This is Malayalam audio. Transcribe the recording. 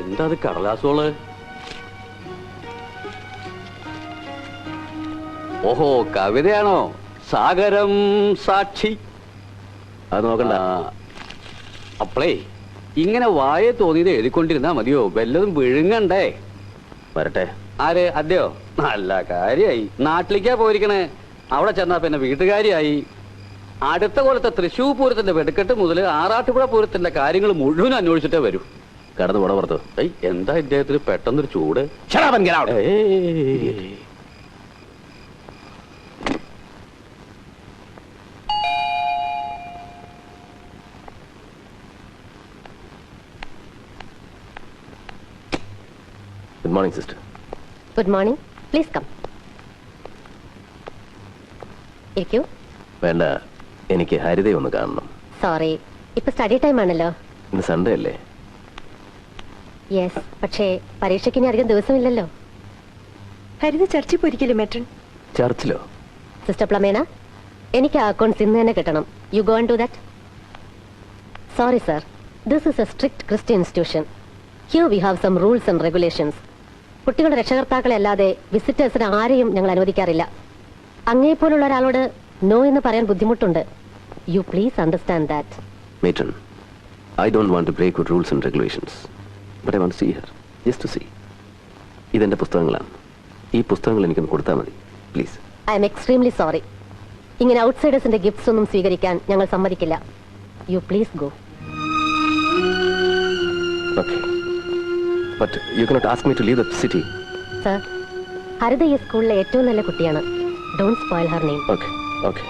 എന്താ അത് കടലാസോള്? ഓഹോ, കവിതയാണോ? സാഗരം സാക്ഷി. അത് നോക്കണ്ട. അപ്പളേ ഇങ്ങനെ വായെ തോന്നിയത് എഴുതിക്കൊണ്ടിരുന്നാ മതിയോ? വല്ലതും വിഴുങ്ങണ്ടേ? വരട്ടെ. ആര്? അതെയോ? നല്ല കാര്യായി. നാട്ടിലേക്കാ പോയിരിക്കണേ. അവിടെ ചെന്നാ പിന്നെ വീട്ടുകാരിയായി. അടുത്ത കൊല്ലത്തെ തൃശ്ശൂർ പൂരത്തിന്റെ വെടുക്കെട്ട് മുതൽ ആറാട്ടുപുഴ പൂരത്തിന്റെ കാര്യങ്ങൾ മുഴുവൻ അന്വേഷിച്ചിട്ടേ വരൂ. കടന്നു പോണ പുറത്ത്. എന്താ ഇദ്ദേഹത്തിന് പെട്ടെന്നൊരു ചൂട്? Good morning, sister. Good morning. Please come. ഇരിക്കൂ. വേണ്ട, എനിക്ക് ഹരിതയെ ഒന്ന് കാണണം. സോറി, ഇപ്പൊ സ്റ്റഡി ടൈം ആണല്ലോ. ഇന്ന് സൺഡേ അല്ലേ? യെസ്, പക്ഷേ പരീക്ഷയ്ക്ക് ഇനി അധികം ദിവസമില്ലല്ലോ. ഹരിത ചർച്ചിൽ പോയിരിക്കല്ലേ മേട്രൻ? ചർച്ചിലോ? സിസ്റ്റർ പ്ലമേന, എനിക്ക് ആ അക്കൗണ്ട്സ് ഇന്ന് തന്നെ കിട്ടണം. You go and do that. Sorry sir, this is a strict Christian institution. Here we have some rules and regulations. കുട്ടികളുടെ രക്ഷകർത്താക്കളെ അല്ലാതെ വിസിറ്റേഴ്സിന് ആരെയും ഞങ്ങൾ അനുവദിക്കാറില്ല. അങ്ങേപ്പോലുള്ള ഒരാളോട് നോ എന്ന് പറയാൻ ബുദ്ധിമുട്ടുണ്ട്. You please understand that. Matron, I don't want to break with rules and regulations, but I want to see her, just to see. ഇതെന്റെ പുസ്തകങ്ങളാണ്. ഈ പുസ്തകങ്ങൾ എനിക്കൊന്ന് കൊടുത്താൽ മതി, please. I am extremely sorry. ഇങ്ങനെ ഔട്ട്സൈഡേഴ്സിന്റെ ഗിഫ്റ്റ്സ് ഒന്നും സ്വീകരിക്കാൻ ഞങ്ങൾ സമ്മതിക്കില്ല. You please go. Okay. But you cannot ask me to leave the city. Sir, Haritha ഈ സ്കൂളിലെ ഏറ്റവും നല്ല കുട്ടിയാണ്. Don't spoil her name. Okay, okay.